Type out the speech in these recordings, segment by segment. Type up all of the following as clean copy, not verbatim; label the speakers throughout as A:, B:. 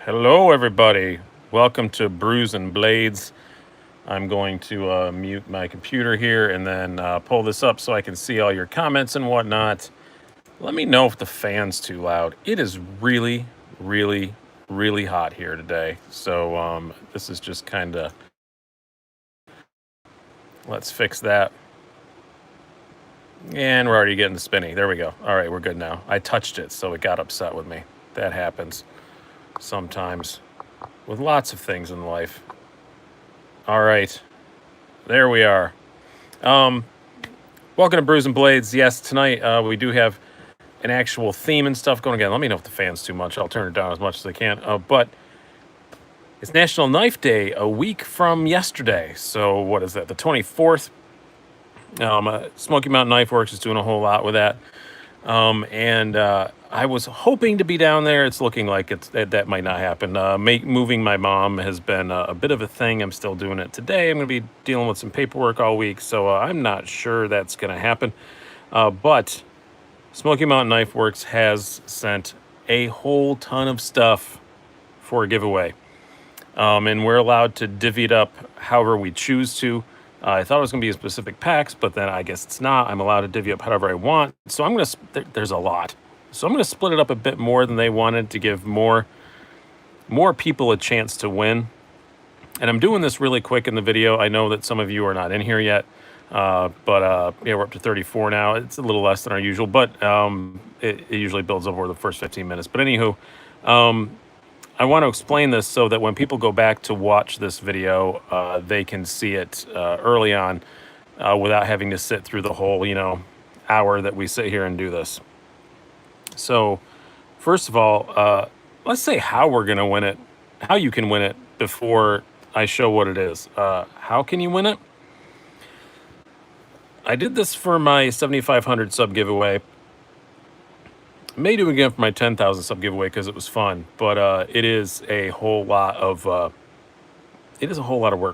A: Hello, everybody. Welcome to Brews and Blades. I'm going to mute my computer here and then pull this up so I can see all your comments and whatnot. Let me know if the fan's too loud. It is really, really, really hot here today. So this is just kind of, let's fix that. And we're already getting spinny. There we go. All right, we're good now. I touched it, so it got upset with me. That happens sometimes with lots of things in life. All right, there we are. Welcome to Brews and Blades. Yes, tonight we do have an actual theme and stuff going again. Let me know if the fan's too much. I'll turn it down as much as I can. But it's National Knife Day a week from yesterday. So what is that? The 24th. Smoky Mountain Knife Works is doing a whole lot with that. And I was hoping to be down there. It's looking like that might not happen. Moving my mom has been a bit of a thing. I'm still doing it today. I'm going to be dealing with some paperwork all week, so I'm not sure that's going to happen. But Smoky Mountain Knife Works has sent a whole ton of stuff for a giveaway. And we're allowed to divvy it up however we choose to. I thought it was going to be a specific packs, but then I guess it's not. I'm allowed to divvy up however I want. So I'm going to, there's a lot. So I'm going to split it up a bit more than they wanted to give more people a chance to win. And I'm doing this really quick in the video. I know that some of you are not in here yet, but yeah, we're up to 34 now. It's a little less than our usual, but it usually builds up over the first 15 minutes. But anywho, I want to explain this so that when people go back to watch this video, they can see it early on without having to sit through the whole, hour that we sit here and do this. So, first of all, let's say how we're going to win it, how you can win it before I show what it is. How can you win it? I did this for my 7,500 sub giveaway. May do it again for my 10,000 sub giveaway because it was fun, but it is a whole lot of work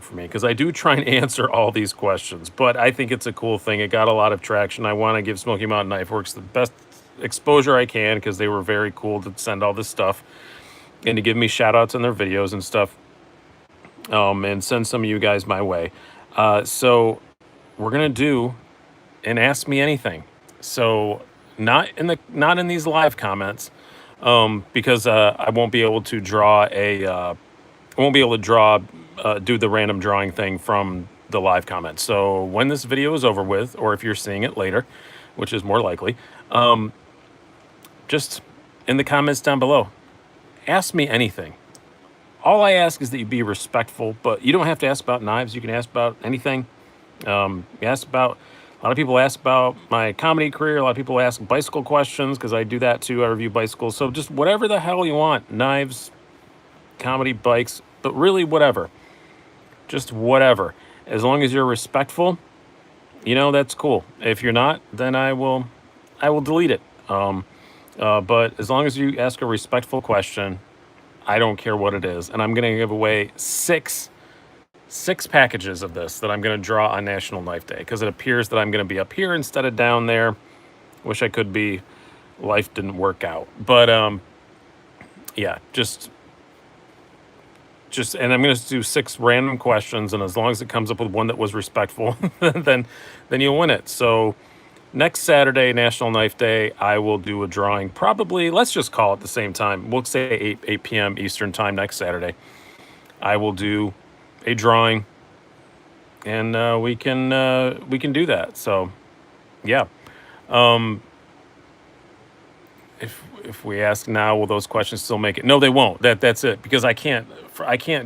A: for me because I do try and answer all these questions. But I think it's a cool thing. It got a lot of traction. I want to give Smoky Mountain Knife Works the best exposure I can because they were very cool to send all this stuff and to give me shout outs in their videos and stuff, and send some of you guys my way. So we're gonna do an Ask Me Anything. So not in these live comments, because I won't be able to do the random drawing thing from the live comments. So when this video is over with, or if you're seeing it later, which is more likely, just in the comments down below, ask me anything. All I ask is that you be respectful, but you don't have to ask about knives. You can ask about anything. A lot of people ask about my comedy career. A lot of people ask bicycle questions because I do that too. I review bicycles. So just whatever the hell you want. Knives, comedy, bikes, but really whatever. Just whatever. As long as you're respectful, that's cool. If you're not, then I will delete it. But as long as you ask a respectful question, I don't care what it is. And I'm going to give away six packages of this that I'm going to draw on National Knife Day because it appears that I'm going to be up here instead of down there. Wish I could be. Life didn't work out. But yeah, just and I'm going to do 6 random questions, and as long as it comes up with one that was respectful, then you'll win it. So next Saturday, National Knife Day, I will do a drawing. Probably, let's just call it the same time. We'll say 8 p.m. Eastern time next Saturday. I will do a drawing, and we can do that. So, yeah. If we ask now, will those questions still make it? No, they won't. That's it, because I can't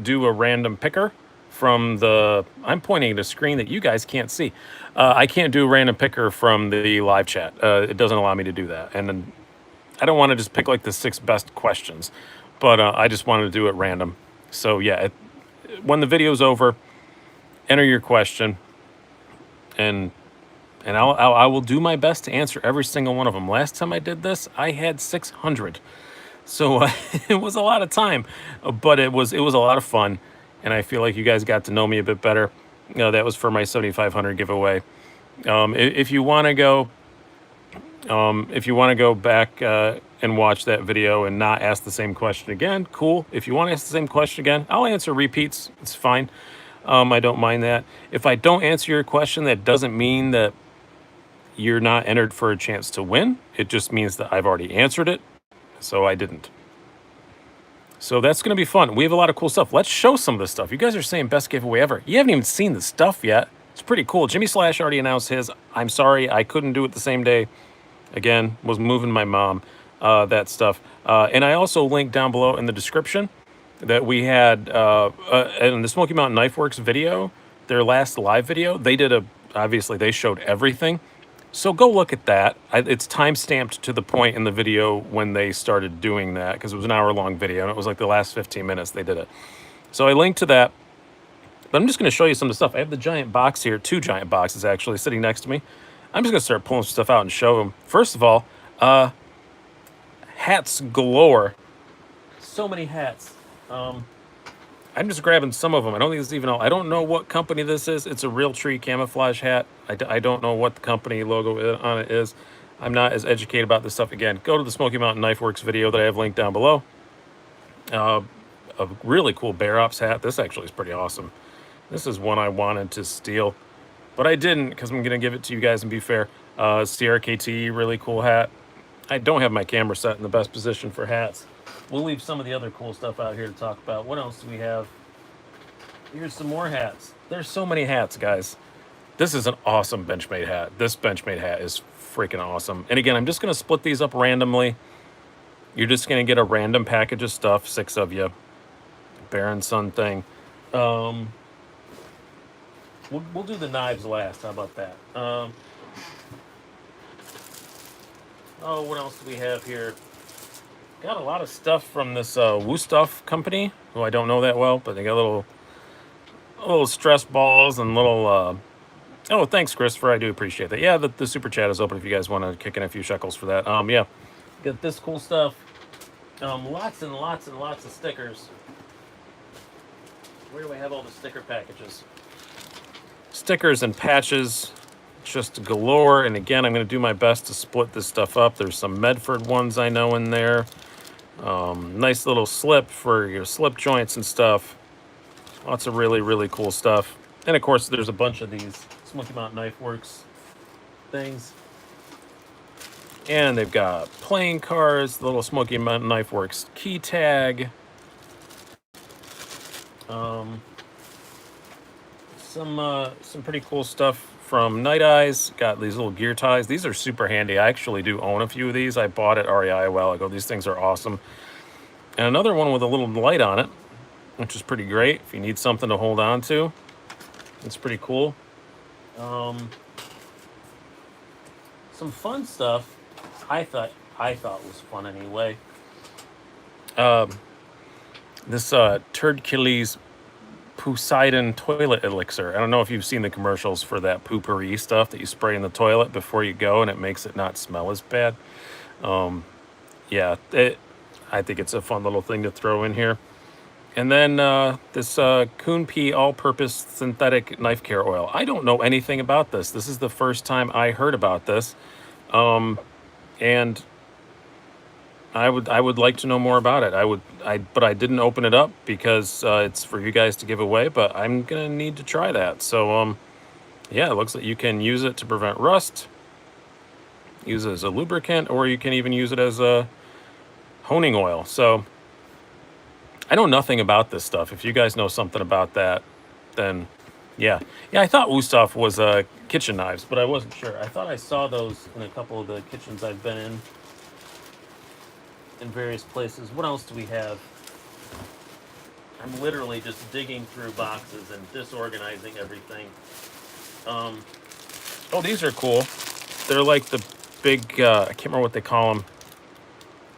A: do a random picker from the. I'm pointing at a screen that you guys can't see. I can't do a random picker from the live chat. It doesn't allow me to do that, and then I don't want to just pick like the 6 best questions, but I just wanted to do it random. So yeah, when the video's over, enter your question, and I will do my best to answer every single one of them. Last time I did this, I had 600, so it was a lot of time, but it was a lot of fun, and I feel like you guys got to know me a bit better. That was for my 7,500 giveaway. If you want to go back and watch that video and not ask the same question again, cool. If you want to ask the same question again, I'll answer repeats. It's fine. I don't mind that. If I don't answer your question, that doesn't mean that you're not entered for a chance to win. It just means that I've already answered it, so I didn't. So that's going to be fun. We have a lot of cool stuff. Let's show some of this stuff. You guys are saying best giveaway ever. You haven't even seen the stuff yet. It's pretty cool. Jimmy Slash already announced his. I'm sorry, I couldn't do it the same day. Again, was moving my mom, that stuff. And I also linked down below in the description that we had in the Smoky Mountain Knife Works video, their last live video, they did obviously they showed everything. So go look at that. It's time-stamped to the point in the video when they started doing that, because it was an hour-long video, and it was like the last 15 minutes they did it. So I linked to that, but I'm just going to show you some of the stuff. I have the giant box here, 2 giant boxes actually, sitting next to me. I'm just going to start pulling stuff out and show them. First of all, hats galore. So many hats. I'm just grabbing some of them. I don't think it's even all. I don't know what company this is. It's a Real Tree camouflage hat. I don't know what the company logo on it is. I'm not as educated about this stuff. Again, go to the Smoky Mountain Knife Works video that I have linked down below. A really cool Bear Ops hat. This actually is pretty awesome. This is one I wanted to steal, but I didn't, because I'm going to give it to you guys and be fair. CRKT, really cool hat. I don't have my camera set in the best position for hats. We'll leave some of the other cool stuff out here to talk about. What else do we have? Here's some more hats. There's so many hats, guys. This is an awesome Benchmade hat. This Benchmade hat is freaking awesome. And again, I'm just going to split these up randomly. You're just going to get a random package of stuff, 6 of you. Bear and Son thing. We'll do the knives last. How about that? Oh, what else do we have here? Got a lot of stuff from this Woo Stuff company, who I don't know that well, but they got little stress balls and little... Oh, thanks, Christopher. I do appreciate that. Yeah, the super chat is open if you guys want to kick in a few shekels for that. Yeah, got this cool stuff. Lots and lots and lots of stickers. Where do I have all the sticker packages? Stickers and patches, just galore. And again, I'm going to do my best to split this stuff up. There's some Medford ones I know in there. Nice little slip for your slip joints and stuff. Lots of really, really cool stuff. And of course, there's a bunch of these Smoky Mountain Knife Works things. And they've got playing cards, the little Smoky Mountain Knife Works key tag. Some pretty cool stuff from Night Eyes. Got these little gear ties. These are super handy. I actually do own a few of these. I bought at REI a while ago. These things are awesome. And another one with a little light on it, which is pretty great if you need something to hold on to. It's pretty cool. Some fun stuff I thought was fun anyway. This Turdkillies Poseidon toilet elixir. I don't know if you've seen the commercials for that poopery stuff that you spray in the toilet before you go and it makes it not smell as bad. Yeah, I think it's a fun little thing to throw in here. And then this Coon Pea all-purpose synthetic knife care oil. I don't know anything about this. This is the first time I heard about this. And I would like to know more about it. But I didn't open it up because it's for you guys to give away, but I'm gonna need to try that. So yeah, it looks like you can use it to prevent rust, use it as a lubricant, or you can even use it as a honing oil. So I know nothing about this stuff. If you guys know something about that, then yeah. I thought Wusthof was kitchen knives, but I wasn't sure. I thought I saw those in a couple of the kitchens I've been in various places. What else do we have? I'm literally just digging through boxes and disorganizing everything. Oh, these are cool. They're like the big, I can't remember what they call them.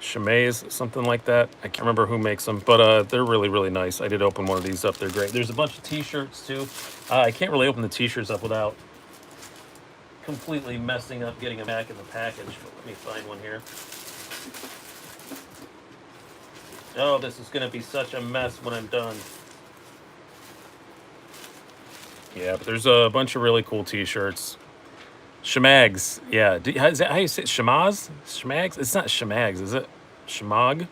A: Chimets, something like that. I can't remember who makes them, but they're really, really nice. I did open one of these up. They're great. There's a bunch of t-shirts too. I can't really open the t-shirts up without completely messing up getting them back in the package. But let me find one here. Oh, this is going to be such a mess when I'm done. Yeah, but there's a bunch of really cool t-shirts. Shemags, yeah. Is that how you say it? Shamaz? Shemags? It's not Shemags, is it? Shmog.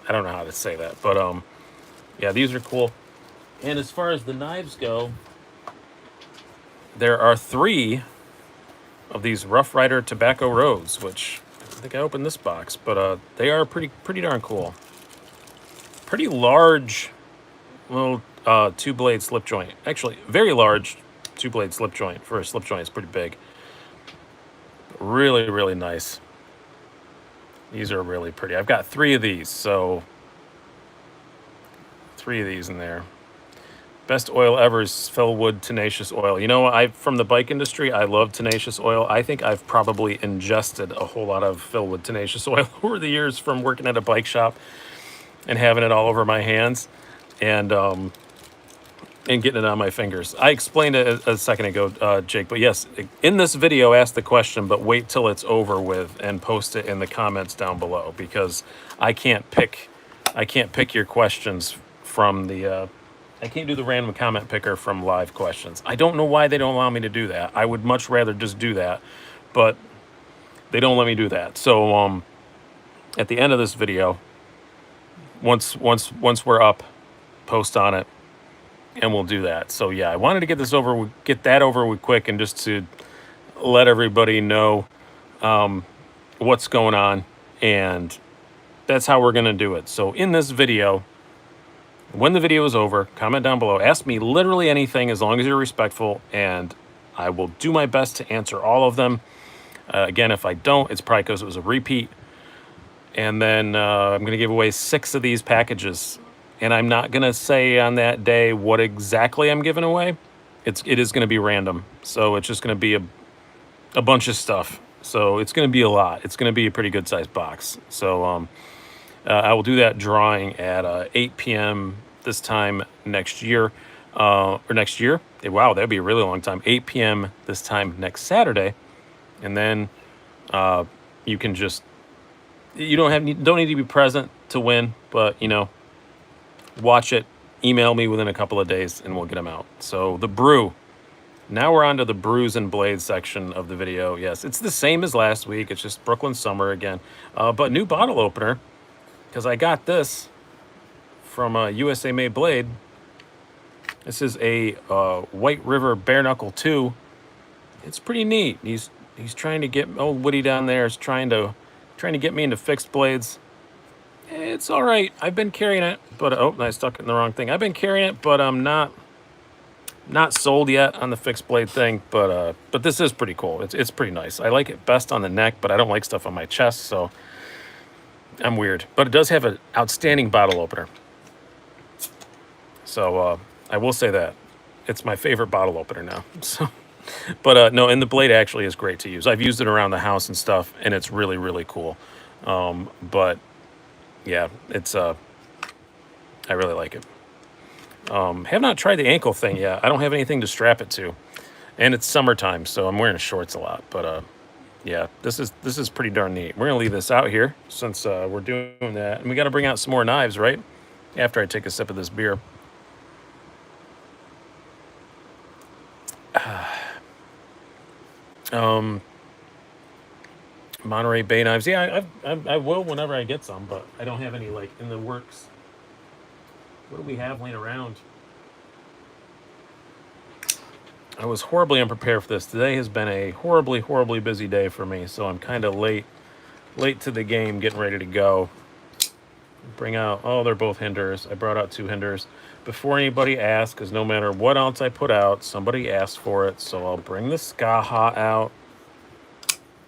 A: I don't know how to say that, but yeah, these are cool. And as far as the knives go, there are 3 of these Rough Rider Tobacco Roads, which I think I opened this box, but they are pretty darn cool. Pretty large little 2-blade slip joint. Actually, very large 2-blade slip joint. For a slip joint, it's pretty big. Really, really nice. These are really pretty. I've got 3 of these, so 3 of these in there. Best oil ever is Fellwood Tenacious Oil. You know, from the bike industry, I love Tenacious Oil. I think I've probably ingested a whole lot of Fellwood Tenacious Oil over the years from working at a bike shop and having it all over my hands and getting it on my fingers. I explained it a second ago, Jake, but yes, in this video, ask the question, but wait till it's over with and post it in the comments down below, because I can't pick your questions from the, I can't do the random comment picker from live questions. I don't know why they don't allow me to do that. I would much rather just do that, but they don't let me do that. So at the end of this video, once we're up, post on it, and we'll do that. So yeah, I wanted to get that over with quick, and just to let everybody know what's going on, and that's how we're gonna do it. So in this video, when the video is over, comment down below, ask me literally anything as long as you're respectful, and I will do my best to answer all of them. Again, if I don't, it's probably because it was a repeat. And then I'm gonna give away 6 of these packages. And I'm not going to say on that day what exactly I'm giving away. It is going to be random. So it's just going to be a bunch of stuff. So it's going to be a lot. It's going to be a pretty good sized box. So I will do that drawing at 8 p.m. this time next year. Or next year. Wow, that'd be a really long time. 8 p.m. this time next Saturday. And then you can just, you don't need to be present to win, but you know, watch it, email me within a couple of days, and we'll get them out. So the brew. Now we're on to the brews and blades section of the video. Yes, it's the same as last week. It's just Brooklyn Summer again. But new bottle opener, because I got this from USA Made Blade. This is a White River Bare Knuckle 2. It's pretty neat. He's trying to get, old Woody down there is trying to get me into fixed blades. It's all right. I've been carrying it, but oh, I stuck it in the wrong thing. I've been carrying it, but I'm not sold yet on the fixed blade thing. But this is pretty cool. It's pretty nice. I like it best on the neck, but I don't like stuff on my chest, so I'm weird. But it does have an outstanding bottle opener. So I will say that it's my favorite bottle opener now. So, but no, and the blade actually is great to use. I've used it around the house and stuff, and it's really, really cool. But yeah, it's I really like it. Have not tried the ankle thing yet. I don't have anything to strap it to, and it's summertime, so I'm wearing shorts a lot. But yeah, this is pretty darn neat. We're gonna leave this out here since we're doing that, and we got to bring out some more knives, right? After I take a sip of this beer. Monterey Bay knives. Yeah, I will whenever I get some, but I don't have any like in the works. What do we have laying around? I was horribly unprepared for this. Today has been a horribly, horribly busy day for me, so I'm kind of late to the game, getting ready to go. Bring out, oh, they're both hinders. I brought out 2 hinders. Before anybody asks, because no matter what else I put out, somebody asked for it, so I'll bring the GAW out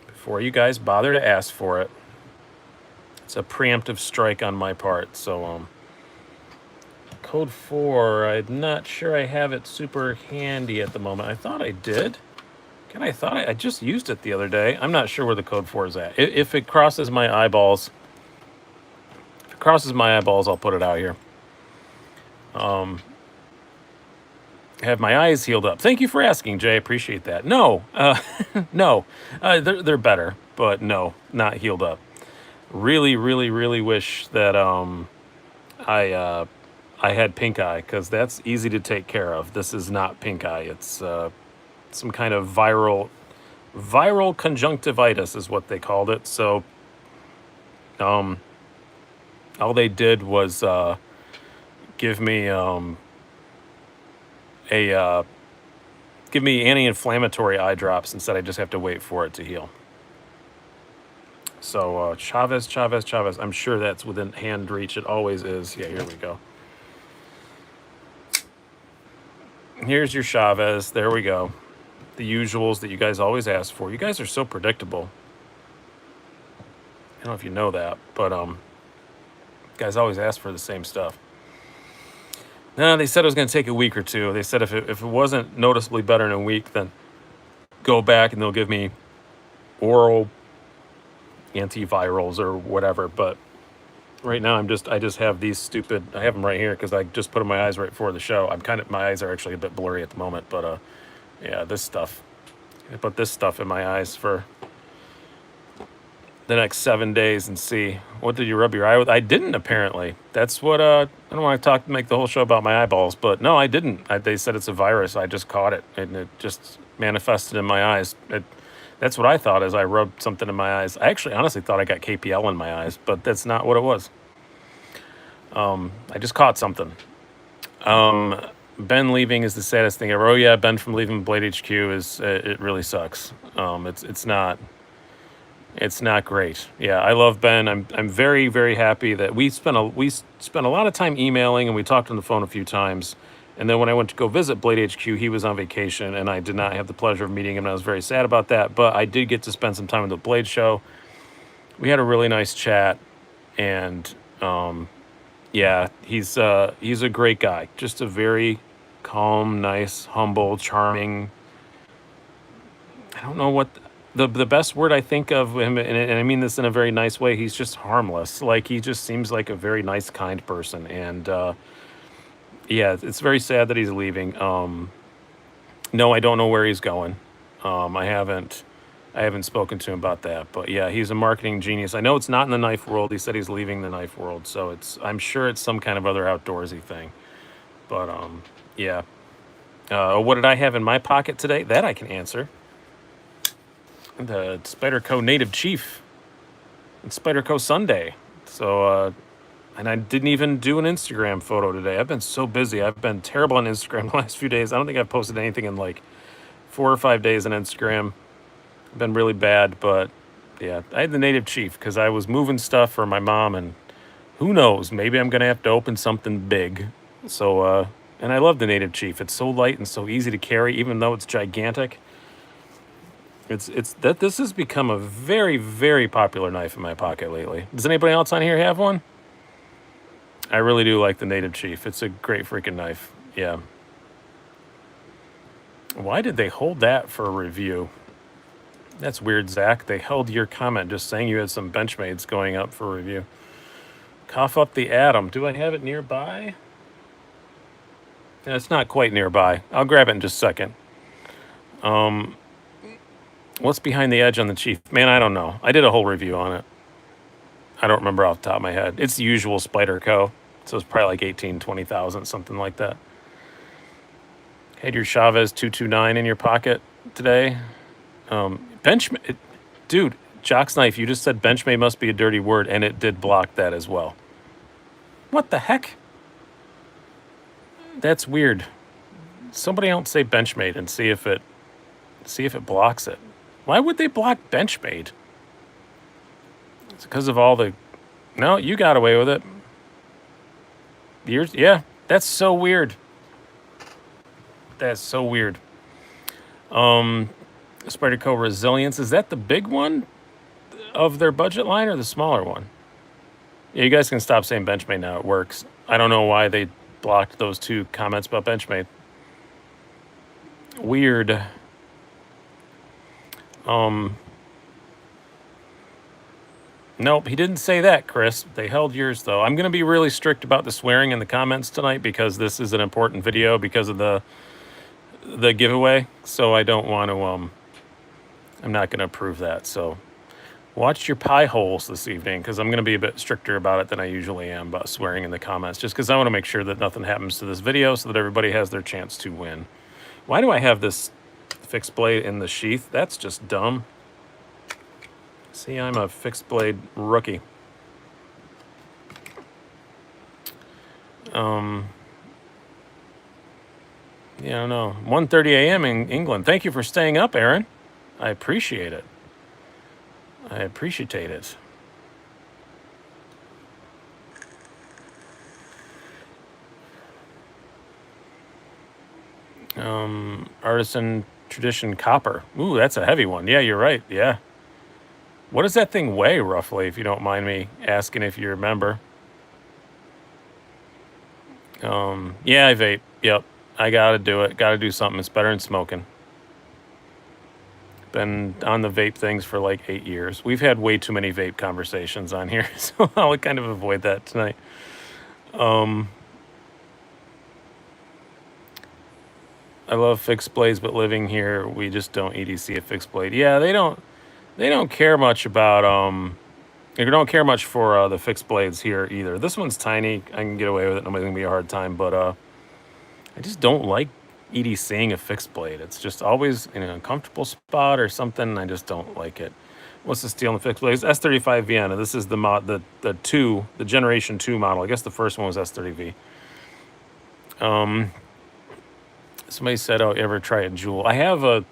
A: before you guys bother to ask for it. It's a preemptive strike on my part, so code 4, I'm not sure I have it super handy at the moment. I thought I did. I thought I just used it the other day. I'm not sure where the code 4 is at. If it crosses my eyeballs, I'll put it out here. Have my eyes healed up? Thank you for asking, Jay. I appreciate that. No, no, they're better, but no, not healed up. Really, really, really wish that I had pink eye, because that's easy to take care of. This is not pink eye. It's some kind of viral conjunctivitis is what they called it. So All they did was give me give me anti-inflammatory eye drops and said I just have to wait for it to heal. So Chavez. I'm sure that's within hand reach. It always is. Yeah, here we go. Here's your Chavez. There we go. The usuals that you guys always ask for. You guys are so predictable. I don't know if you know that, but guys always ask for the same stuff. No, they said it was going to take a week or two. They said if it wasn't noticeably better in a week, then go back and they'll give me oral antivirals or whatever. But right now I just have these stupid. I have them right here because I just put in my eyes right before the show. My eyes are actually a bit blurry at the moment, but yeah, this stuff. I put this stuff in my eyes for the next 7 days and see. What did you rub your eye with? I didn't, apparently. That's what I don't want to make the whole show about my eyeballs, but no, I didn't. They said it's a virus. I just caught it and it just manifested in my eyes. That's what I thought as I rubbed something in my eyes. I actually honestly thought I got KPL in my eyes, but that's not what it was. I just caught something. Ben leaving is the saddest thing ever. Oh yeah, Ben from leaving Blade HQ is it really sucks. It's not great. Yeah, I love Ben. I'm very, very happy that we spent a lot of time emailing and we talked on the phone a few times. And then when I went to go visit Blade HQ, he was on vacation and I did not have the pleasure of meeting him. And I was very sad about that. But I did get to spend some time at the Blade show. We had a really nice chat, and yeah, he's a great guy. Just a very calm, nice, humble, charming. I don't know what the best word I think of him, and I mean this in a very nice way. He's just harmless. Like, he just seems like a very nice, kind person. And yeah, it's very sad that he's leaving. No, I don't know where he's going. I haven't spoken to him about that. But yeah, he's a marketing genius. I know it's not in the knife world. He said he's leaving the knife world, so I'm sure it's some kind of other outdoorsy thing. But yeah. What did I have in my pocket today? That I can answer. The Spyderco Native Chief and Spyderco Sunday. So, and I didn't even do an Instagram photo today. I've been so busy. I've been terrible on Instagram the last few days. I don't think I've posted anything in like 4 or 5 days on Instagram. I've been really bad, but yeah, I had the Native Chief because I was moving stuff for my mom, and who knows, maybe I'm going to have to open something big. So, and I love the Native Chief. It's so light and so easy to carry, even though it's gigantic. This has become a very, very popular knife in my pocket lately. Does anybody else on here have one? I really do like the Native Chief. It's a great freaking knife. Yeah. Why did they hold that for a review? That's weird, Zach. They held your comment just saying you had some Benchmades going up for review. Cough up the Atom. Do I have it nearby? Yeah, it's not quite nearby. I'll grab it in just a second. What's behind the edge on the Chief? Man, I don't know. I did a whole review on it. I don't remember off the top of my head. It's the usual Spyderco, so it's probably like 18, 20,000, something like that. Had your Chavez 229 in your pocket today. Benchmade, dude, Jock's Knife, you just said Benchmade must be a dirty word, and it did block that as well. What the heck? That's weird. Somebody else say Benchmade and see if it blocks it. Why would they block Benchmade? It's because of all the... No, you got away with it. Yeah, that's so weird. That's so weird. Spyderco Resilience, is that the big one of their budget line or the smaller one? Yeah, you guys can stop saying Benchmade now. It works. I don't know why they blocked those 2 comments about Benchmade. Weird. Nope, he didn't say that, Chris. They held yours, though. I'm going to be really strict about the swearing in the comments tonight because this is an important video because of the giveaway. So I don't want to, I'm not going to approve that. So watch your pie holes this evening because I'm going to be a bit stricter about it than I usually am about swearing in the comments, just because I want to make sure that nothing happens to this video so that everybody has their chance to win. Why do I have this fixed blade in the sheath? That's just dumb. See, I'm a fixed blade rookie. Yeah, I don't know. 1:30 a.m. in England. Thank you for staying up, Aaron. I appreciate it. I appreciate it. Artisan tradition copper. Ooh, that's a heavy one. Yeah, you're right. Yeah. What does that thing weigh roughly, if you don't mind me asking if you remember? Yeah, I vape. Yep. I gotta do it. Gotta do something. It's better than smoking. Been on the vape things for like 8 years. We've had way too many vape conversations on here, so I'll kind of avoid that tonight. I love fixed blades, but living here, we just don't EDC a fixed blade. Yeah, they don't care much about they don't care much for the fixed blades here either. This one's tiny. I can get away with it. Nobody's gonna be a hard time, but I just don't like EDCing a fixed blade. It's just always in an uncomfortable spot or something. I just don't like it. What's the steel on the fixed blades? S35 Vienna. This is the the generation 2 model. I guess the first one was S30V. Somebody said, "Oh, ever try a Joule?" I have a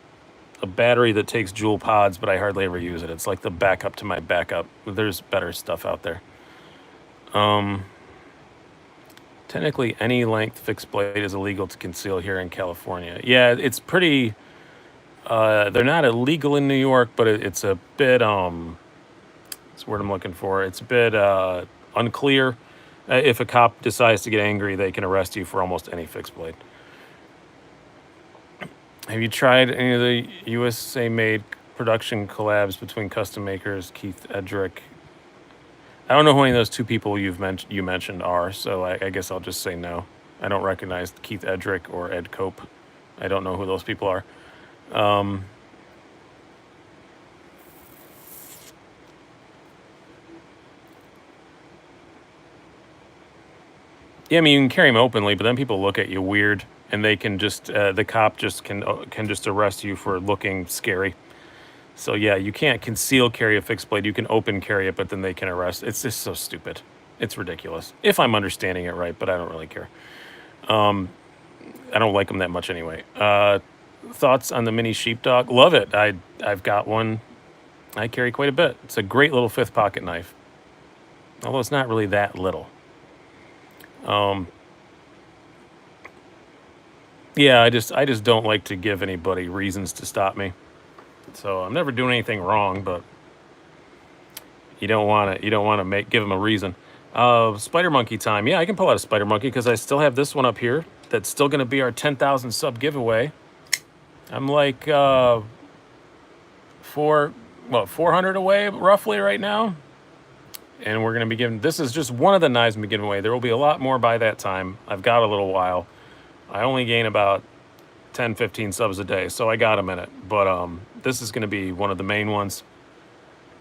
A: battery that takes Joule pods, but I hardly ever use it. It's like the backup to my backup. There's better stuff out there. Technically, any length fixed blade is illegal to conceal here in California. Yeah, it's pretty. They're not illegal in New York, but it's a bit. That's the word I'm looking for. It's a bit unclear. If a cop decides to get angry, they can arrest you for almost any fixed blade. Have you tried any of the USA-made production collabs between custom makers, Keith Edrick? I don't know who any of those two people you mentioned are, so I guess I'll just say no. I don't recognize Keith Edrick or Ed Cope. I don't know who those people are. Yeah, I mean, you can carry them openly, but then people look at you weird, and they can just the cop just can just arrest you for looking scary. So yeah, you can't conceal carry a fixed blade. You can open carry it, but then they can arrest. It's just so stupid. It's ridiculous. If I'm understanding it right, but I don't really care. I don't like them that much anyway. Thoughts on the mini sheepdog? Love it. I've got one. I carry quite a bit. It's a great little 5th pocket knife. Although it's not really that little. Yeah, I just don't like to give anybody reasons to stop me. So I'm never doing anything wrong, but you don't want to give them a reason. Spider Monkey time. Yeah, I can pull out a Spider Monkey because I still have this one up here. That's still going to be our 10,000 sub giveaway. I'm like 400 away roughly right now. And we're going to be giving, this is just one of the knives I'm giving away. There will be a lot more by that time. I've got a little while. I only gain about 10, 15 subs a day, so I got a minute. But this is going to be one of the main ones.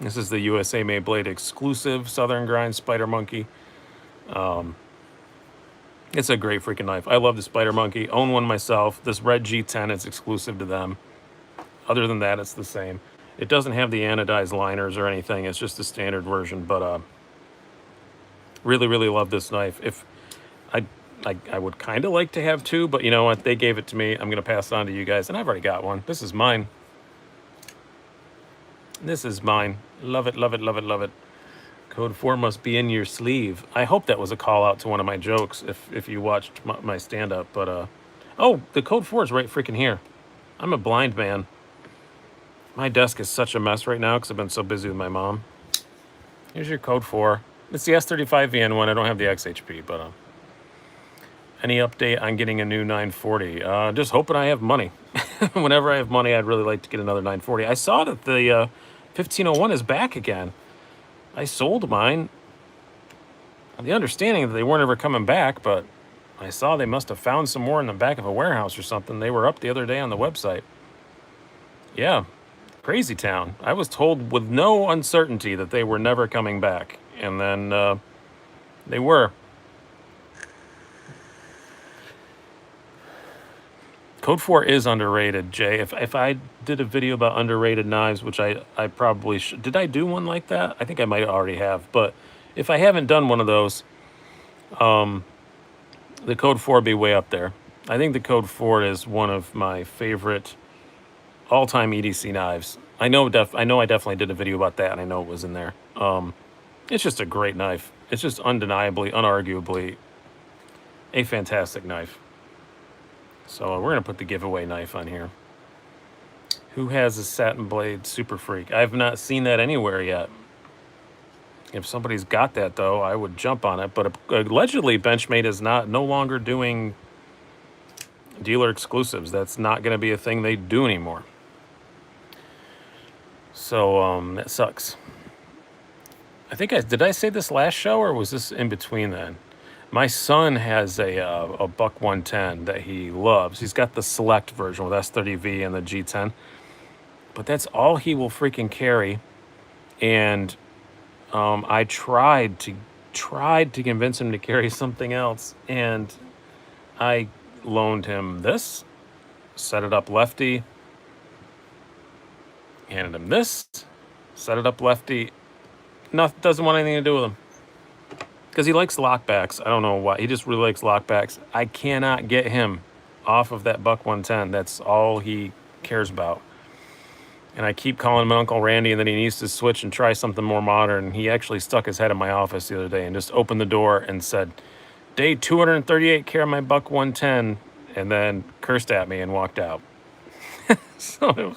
A: This is the USA Made Blade exclusive Southern Grind Spider Monkey. It's a great freaking knife. I love the Spider Monkey. Own one myself. This red G10 is exclusive to them. Other than that, it's the same. It doesn't have the anodized liners or anything. It's just the standard version. But really, really love this knife. If I would kind of like to have two, but you know what? They gave it to me. I'm going to pass it on to you guys. And I've already got one. This is mine. This is mine. Love it, love it, love it, love it. Code 4 must be in your sleeve. I hope that was a call out to one of my jokes if you watched my stand-up. But, oh, the code 4 is right freaking here. I'm a blind man. My desk is such a mess right now because I've been so busy with my mom. Here's your code 4. It's the S35VN one. I don't have the XHP, but any update on getting a new 940? Just hoping I have money. Whenever I have money, I'd really like to get another 940. I saw that the 1501 is back again. I sold mine. The understanding that they weren't ever coming back, but I saw they must have found some more in the back of a warehouse or something. They were up the other day on the website. Yeah, crazy town. I was told with no uncertainty that they were never coming back, and then they were. Code 4 is underrated, Jay. If I did a video about underrated knives, which I probably should. Did I do one like that? I think I might already have. But if I haven't done one of those, The Code 4 would be way up there. I think the Code 4 is one of my favorite all-time EDC knives. I know I definitely did a video about that, and I know it was in there. It's just a great knife. It's just undeniably, unarguably a fantastic knife. So we're going to put the giveaway knife on here. Who has a satin blade Super Freak? I have not seen that anywhere yet. If somebody's got that, though, I would jump on it. But allegedly, Benchmade is no longer doing dealer exclusives. That's not going to be a thing they do anymore. So that sucks. I think did I say this last show, or was this in between then? My son has a Buck 110 that he loves. He's got the select version with S30V and the G10, but that's all he will freaking carry. And I tried to convince him to carry something else, and I loaned him this, set it up lefty, handed him this, set it up lefty. Doesn't want anything to do with him. Because he likes lockbacks. I don't know why. He just really likes lockbacks. I cannot get him off of that Buck 110. That's all he cares about. And I keep calling him Uncle Randy, and then he needs to switch and try something more modern. He actually stuck his head in my office the other day and just opened the door and said, "Day 238, carry my Buck 110," and then cursed at me and walked out. So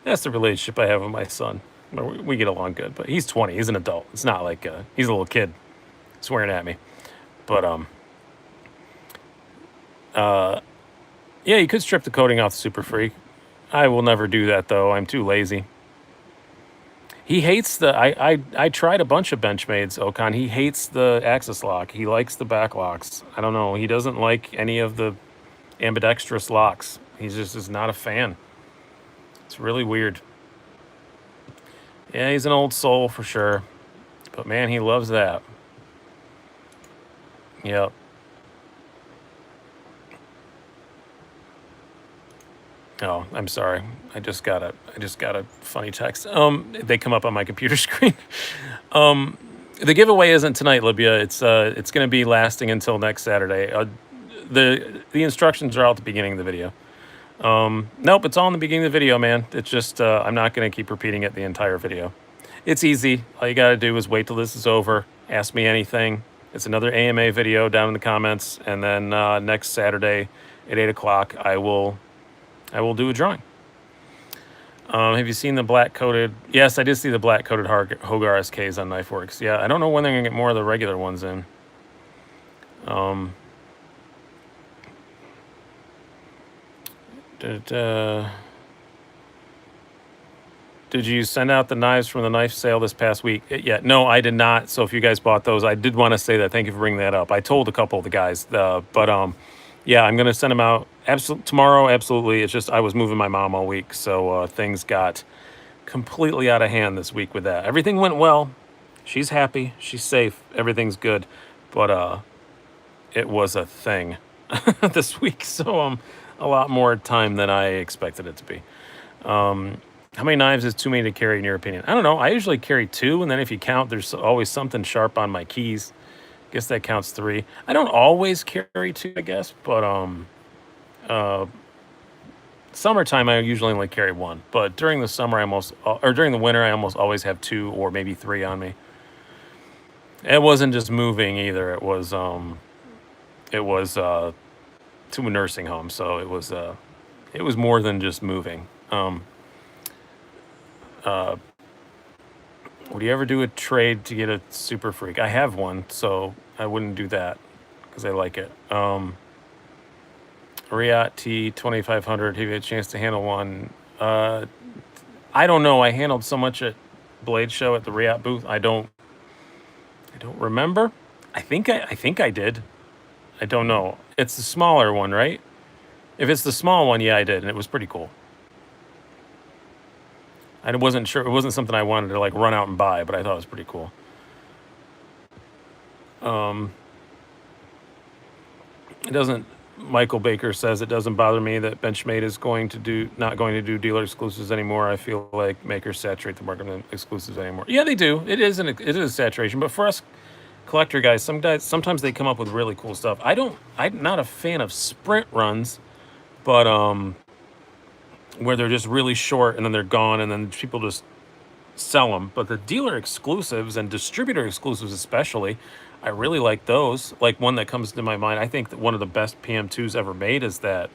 A: that's the relationship I have with my son. We get along good, but he's 20. He's an adult. It's not like he's a little kid swearing at me. But yeah, you could strip the coating off the Super Freak. I will never do that, though. I'm too lazy. He hates I tried a bunch of Benchmades, Okan. He hates the axis lock. He likes the back locks. I don't know. He doesn't like any of the ambidextrous locks. He just is not a fan. It's really weird. Yeah, he's an old soul for sure. But man, he loves that. Yep. Oh, I'm sorry. I just got a funny text. They come up on my computer screen. The giveaway isn't tonight, Libya. It's going to be lasting until next Saturday. The instructions are all at the beginning of the video. Nope, it's all in the beginning of the video, man. It's just I'm not going to keep repeating it the entire video. It's easy. All you got to do is wait till this is over. Ask me anything. It's another AMA video down in the comments, and then next Saturday at 8 o'clock, I will do a drawing. Have you seen the black-coated? Yes, I did see the black-coated Hogar SKs on KnifeWorks. Yeah, I don't know when they're going to get more of the regular ones in. Did you send out the knives from the knife sale this past week? Yeah, no, I did not. So if you guys bought those, I did want to say that. Thank you for bringing that up. I told a couple of the guys, but yeah, I'm going to send them out tomorrow. Absolutely. It's just I was moving my mom all week, so things got completely out of hand this week with that. Everything went well. She's happy. She's safe. Everything's good. But it was a thing this week, so a lot more time than I expected it to be. How many knives is too many to carry in your opinion? I don't know. I usually carry 2, and then if you count, there's always something sharp on my keys. Guess that counts 3. I don't always carry 2, I guess, but summertime I usually only carry 1. But during the summer, during the winter, I almost always have 2 or maybe 3 on me. It wasn't just moving either. It was to a nursing home, so it was more than just moving. Would you ever do a trade to get a Super Freak? I have one, so I wouldn't do that because I like it. Riot T2500, have you had a chance to handle one? I don't know. I handled so much at Blade Show at the Riot booth. I don't remember. I think I did. I don't know. It's the smaller one, right? If it's the small one, yeah, I did, and it was pretty cool. I wasn't sure. It wasn't something I wanted to like run out and buy, but I thought it was pretty cool. It doesn't. Michael Baker says it doesn't bother me that Benchmade is not going to do dealer exclusives anymore. I feel like makers saturate the market with exclusives anymore. Yeah, they do. It is a saturation, but for us collector guys, sometimes they come up with really cool stuff. I'm not a fan of sprint runs, but where they're just really short and then they're gone and then people just sell them. But the dealer exclusives and distributor exclusives especially, I really like those. Like one that comes to my mind, I think that one of the best PM2s ever made is that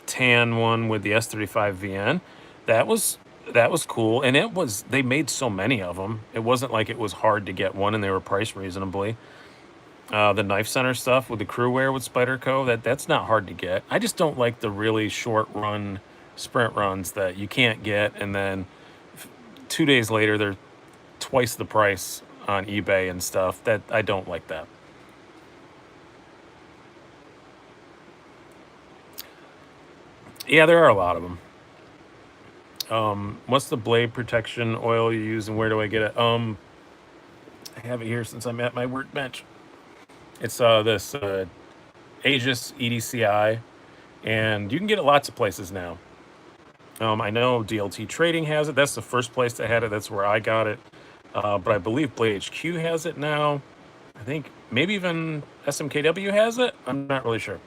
A: tan one with the S35 VN. That was cool, and they made so many of them. It wasn't like it was hard to get one, and they were priced reasonably. The Knife Center stuff with the Crewwear with Spyderco, that's not hard to get. I just don't like the really short run sprint runs that you can't get, and then 2 days later they're twice the price on eBay and stuff. That I don't like that. Yeah, there are a lot of them. What's the blade protection oil you use, and where do I get it? I have it here since I'm at my workbench. It's this Aegis EDCI, and you can get it lots of places now. I know DLT Trading has it. That's the first place that had it. That's where I got it. But I believe Blade HQ has it now. I think maybe even SMKW has it. I'm not really sure.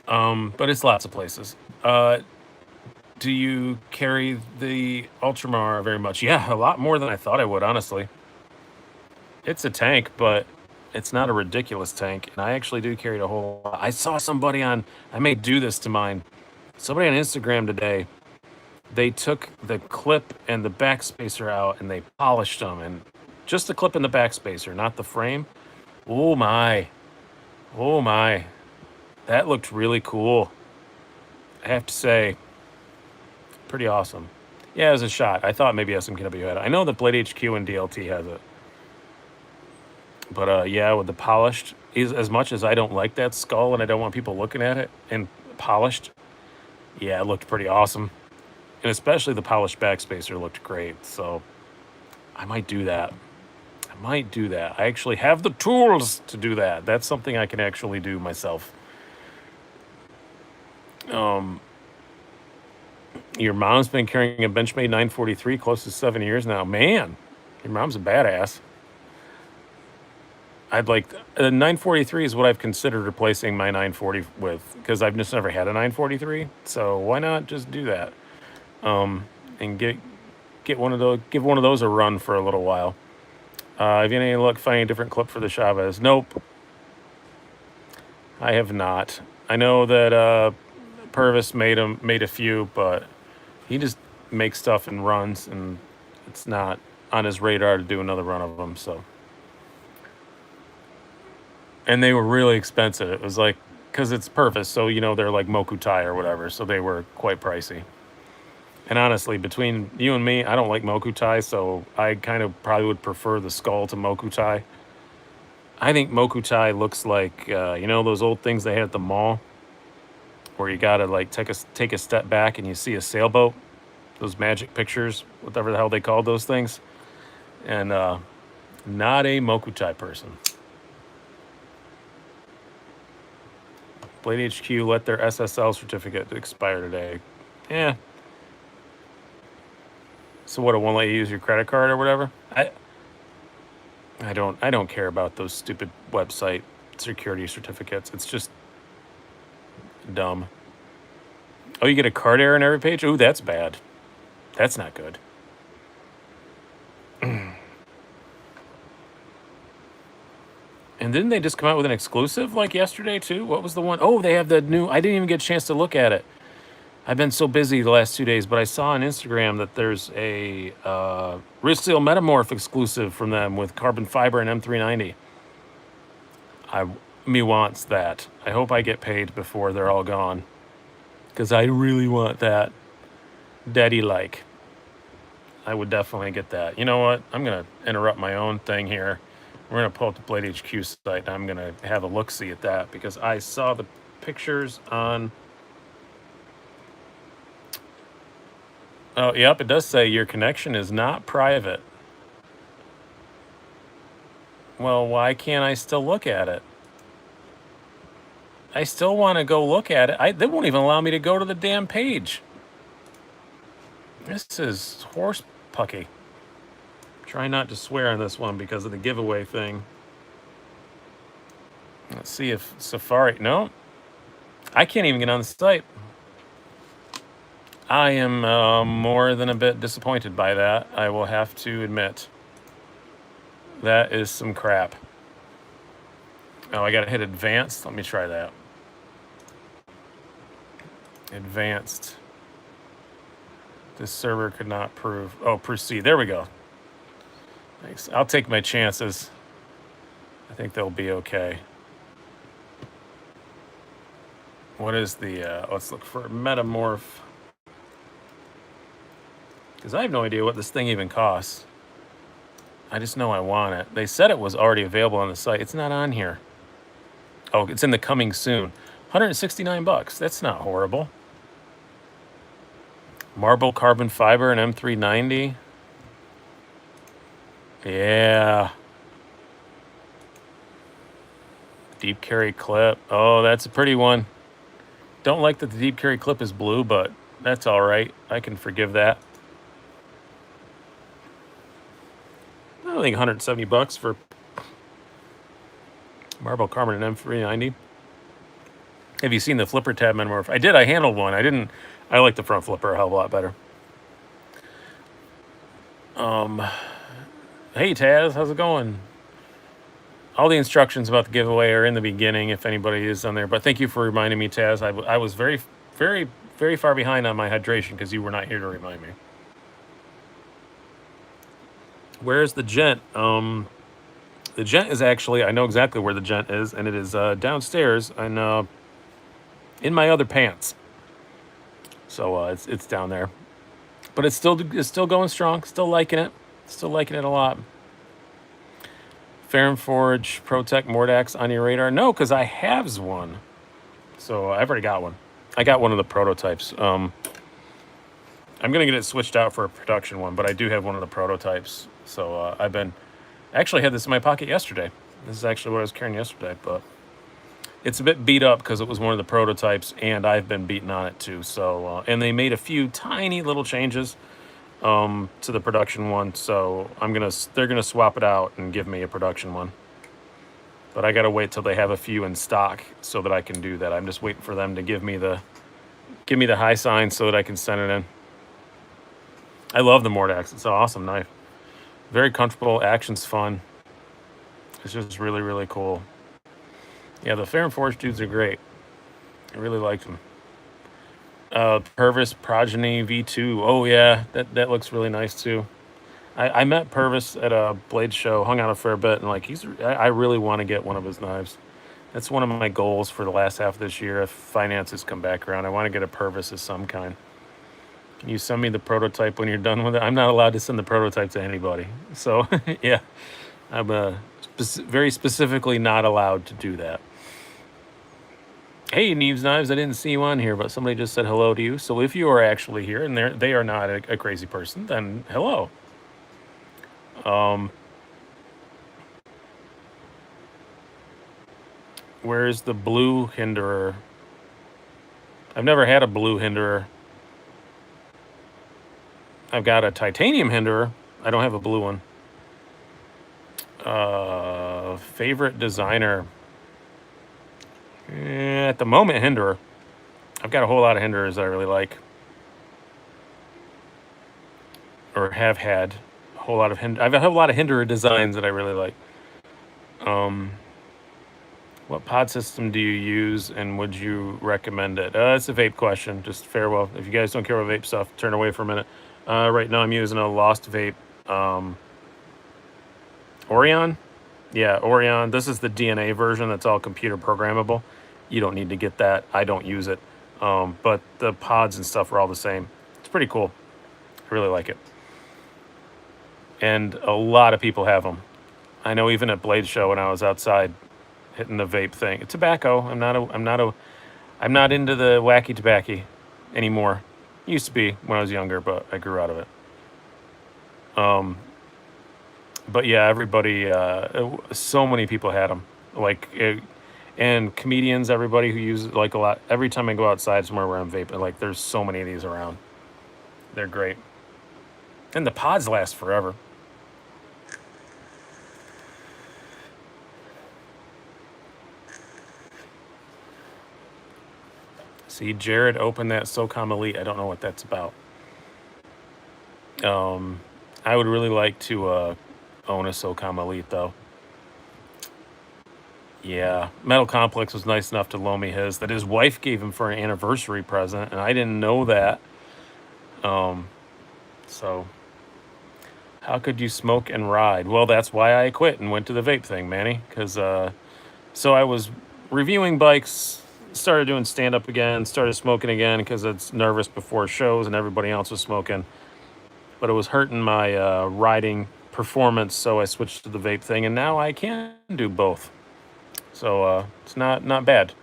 A: But it's lots of places. Do you carry the Ultramar very much? Yeah, a lot more than I thought I would, honestly. It's a tank, but it's not a ridiculous tank. And I actually do carry it a whole lot. I saw somebody I may do this to mine. Somebody on Instagram today, they took the clip and the backspacer out and they polished them. And just the clip and the backspacer, not the frame. Oh my. Oh my. That looked really cool. I have to say, pretty awesome. Yeah, it was a shot. I thought maybe SMKW had it. I know that Blade HQ and DLT has it. But yeah, with the polished, as much as I don't like that skull and I don't want people looking at it, and polished, yeah, it looked pretty awesome. And especially the polished backspacer looked great. So I might do that. I actually have the tools to do that. That's something I can actually do myself. Your mom's been carrying a Benchmade 943 close to 7 years now. Man, your mom's a badass. I'd like a 943 is what I've considered replacing my 940 with, because I've just never had a 943. So why not just do that? And get one of those, give one of those a run for a little while. Have you any luck finding a different clip for the Chavez? Nope. I have not. I know that Purvis made a few, but he just makes stuff and runs, and it's not on his radar to do another run of them. So, and they were really expensive. It was like, because it's Purvis, so they're like Mokutai or whatever, so they were quite pricey. And honestly, between you and me, I don't like Mokutai, so I kind of probably would prefer the skull to Mokutai. I think Mokutai looks like those old things they had at the mall, where you gotta like take a step back and you see a sailboat, those magic pictures, whatever the hell they called those things. And not a Mokutai person. Blade HQ let their SSL certificate expire today. Yeah. So what, it won't let you use your credit card or whatever? I don't care about those stupid website security certificates. It's just dumb. Oh, you get a card error on every page? Ooh, that's bad. That's not good. And didn't they just come out with an exclusive like yesterday too? What was the one? Oh, they have the new, I didn't even get a chance to look at it. I've been so busy the last 2 days, but I saw on Instagram that there's a Wristseal Metamorph exclusive from them with carbon fiber and M390. Me wants that. I hope I get paid before they're all gone, because I really want that. Daddy-like. I would definitely get that. You know what? I'm going to interrupt my own thing here. We're going to pull up the Blade HQ site, and I'm going to have a look-see at that, because I saw the pictures on... Oh, yep, it does say your connection is not private. Well, why can't I still look at it? I still want to go look at it. They won't even allow me to go to the damn page. This is horse pucky. Try not to swear on this one because of the giveaway thing. Let's see if Safari... No. I can't even get on the site. I am more than a bit disappointed by that. I will have to admit. That is some crap. Oh, I gotta hit advanced. Let me try that. Advanced. This server could not prove. Oh, proceed. There we go. Thanks. I'll take my chances. I think they'll be okay. What is the... let's look for Metamorph. Because I have no idea what this thing even costs. I just know I want it. They said it was already available on the site. It's not on here. Oh, it's in the coming soon. 169 bucks. That's not horrible. Marble carbon fiber and M390. Yeah. Deep carry clip. Oh, that's a pretty one. Don't like that the deep carry clip is blue, but that's all right. I can forgive that. I think 170 bucks for marble carbon and M390. Have you seen the flipper tab Metamorph? I did. I handled one. I didn't. I like the front flipper a hell of a lot better. Hey Taz, how's it going? All the instructions about the giveaway are in the beginning if anybody is on there. But thank you for reminding me, Taz. I was very, very, very far behind on my hydration because you were not here to remind me. Where's the Gent? The Gent is actually, I know exactly where the Gent is, and it is downstairs and in my other pants. So it's down there, but it's still going strong. Still liking it. Still liking it a lot. Farronforge ProTech Mordax on your radar? No, because I have one. So I've already got one. I got one of the prototypes. I'm gonna get it switched out for a production one, but I do have one of the prototypes. So I've been actually had this in my pocket yesterday. This is actually what I was carrying yesterday, but it's a bit beat up because it was one of the prototypes, and I've been beaten on it too. So and they made a few tiny little changes to the production one. So they're gonna swap it out and give me a production one. But I gotta wait till they have a few in stock so that I can do that. I'm just waiting for them to give me the high sign so that I can send it in. I love the Mordax. It's an awesome knife. Very comfortable. Action's fun. It's just really, really cool. Yeah, the Farronforge dudes are great. I really liked them. Purvis Progeny V2. Oh, yeah. That looks really nice, too. I met Purvis at a blade show, hung out a fair bit, and like I really want to get one of his knives. That's one of my goals for the last half of this year if finances come back around. I want to get a Purvis of some kind. Can you send me the prototype when you're done with it? I'm not allowed to send the prototype to anybody. So, yeah, I'm very specifically not allowed to do that. Hey, Neves Knives, I didn't see you on here, but somebody just said hello to you. So if you are actually here and they are not a crazy person, then hello. Where's the blue hinderer? I've never had a blue hinderer. I've got a titanium hinderer. I don't have a blue one. Favorite designer. At the moment, hinderer. I've got a whole lot of hinderers that I really like. Or have had. A whole lot of I've a whole lot of hinderer designs that I really like. What pod system do you use and would you recommend it? It's a vape question. Just farewell. If you guys don't care about vape stuff, turn away for a minute. Right now I'm using a Lost Vape Orion. Yeah, Orion. This is the DNA version that's all computer programmable. You don't need to get that. I don't use it. But the pods and stuff are all the same. It's pretty cool. I really like it. And a lot of people have them. I know even at Blade Show when I was outside hitting the vape thing. Tobacco. I'm not into the wacky tobacco anymore. Used to be when I was younger, but I grew out of it. But yeah, everybody, so many people had them. And comedians, everybody who uses like a lot. Every time I go outside somewhere where I'm vaping, like there's so many of these around. They're great. And the pods last forever. See, Jared opened that SOCOM Elite. I don't know what that's about. I would really like to own a SOCOM Elite, though. Yeah, Metal Complex was nice enough to loan me his that his wife gave him for an anniversary present, and I didn't know that. So how could you smoke and ride? Well, that's why I quit and went to the vape thing, Manny. Because so I was reviewing bikes, started doing stand up again, started smoking again because it's nervous before shows and everybody else was smoking. But it was hurting my riding performance, so I switched to the vape thing, and now I can do both. So it's not bad.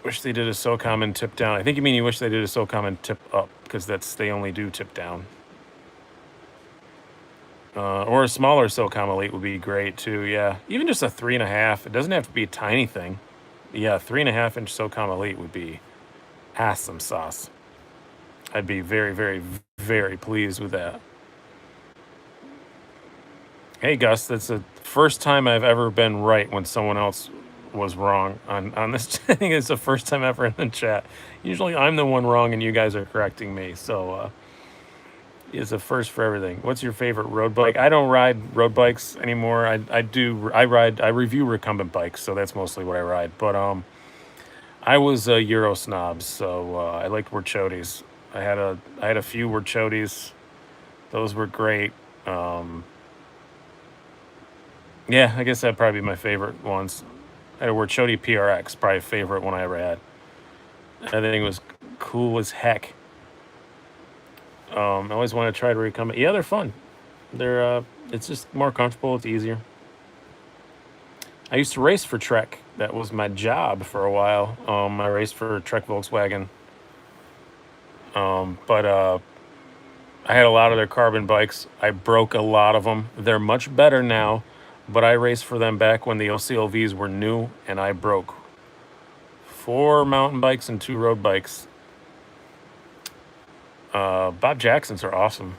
A: Wish they did a SOCOM and tip down. I think you mean you wish they did a SOCOM and tip up, because they only do tip down. Or a smaller SOCOM Elite would be great too. Yeah, even just a 3.5. It doesn't have to be a tiny thing. Yeah, 3.5-inch SOCOM Elite would be awesome sauce. I'd be very, very, very pleased with that. Hey Gus, that's the first time I've ever been right when someone else was wrong on this. I think it's the first time ever in the chat. Usually I'm the one wrong and you guys are correcting me. So it's a first for everything. What's your favorite road bike? I don't ride road bikes anymore. I review recumbent bikes, so that's mostly what I ride. But I was a Euro snob, so I liked Werchotes. I had a few Werchotes. Those were great. Yeah, I guess that'd probably be my favorite ones. I had a Werchote PRX, probably favorite one I ever had. I think it was cool as heck. I always want to try to recumbent. Yeah, they're fun. They're it's just more comfortable. It's easier. I used to race for Trek. That was my job for a while. I raced for Trek Volkswagen. But I had a lot of their carbon bikes. I broke a lot of them. They're much better now, but I raced for them back when the OCLVs were new, and I broke 4 mountain bikes and 2 road bikes. Bob Jacksons are awesome.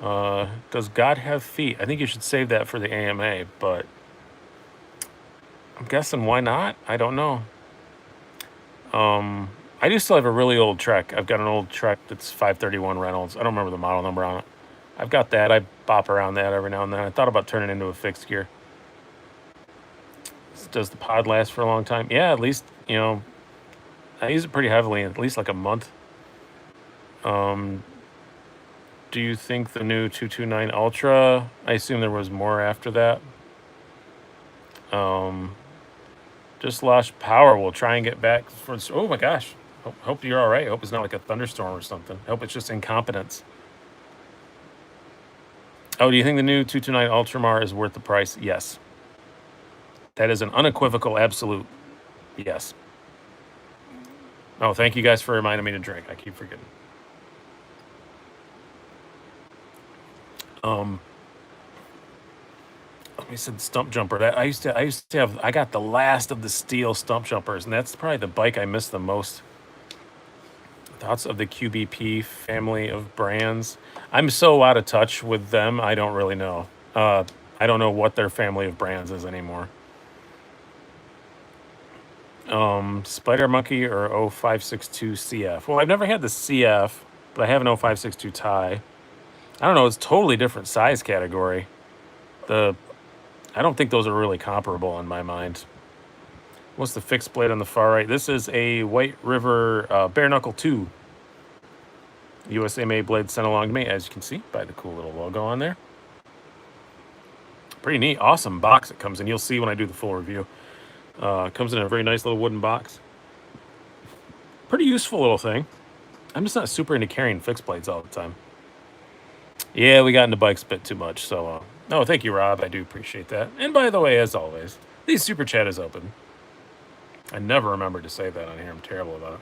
A: Does God have feet? I think you should save that for the AMA, but I'm guessing why not? I don't know. I do still have a really old Trek. I've got an old Trek that's 531 Reynolds. I don't remember the model number on it. I've got that. I bop around that every now and then. I thought about turning it into a fixed gear. Does the pod last for a long time? Yeah, at least, I use it pretty heavily, at least like a month. Do you think the new 229 Ultra? I assume there was more after that. Just lost power. We'll try and get back. Oh my gosh. Hope you're all right. Hope it's not like a thunderstorm or something. Hope it's just incompetence. Oh, do you think the new 229 Ultramar is worth the price? Yes. That is an unequivocal absolute yes. Oh, thank you guys for reminding me to drink. I keep forgetting. We said stump jumper. That I used to have. I got the last of the steel stump jumpers, and that's probably the bike I miss the most. Thoughts of the QBP family of brands? I'm so out of touch with them. I don't really know. I don't know what their family of brands is anymore. Spider Monkey or 0562 CF? Well, I've never had the CF, but I have an 0562 Thai. I don't know. It's totally different size category. I don't think those are really comparable in my mind. What's the fixed blade on the far right? This is a White River Bare Knuckle 2. USA made blade sent along to me, as you can see by the cool little logo on there. Pretty neat. Awesome box it comes in. You'll see when I do the full review. It comes in a very nice little wooden box. Pretty useful little thing. I'm just not super into carrying fixed blades all the time. Yeah, we got into bikes a bit too much, so... Oh, thank you, Rob. I do appreciate that. And by the way, as always, the super chat is open. I never remembered to say that on here. I'm terrible about it.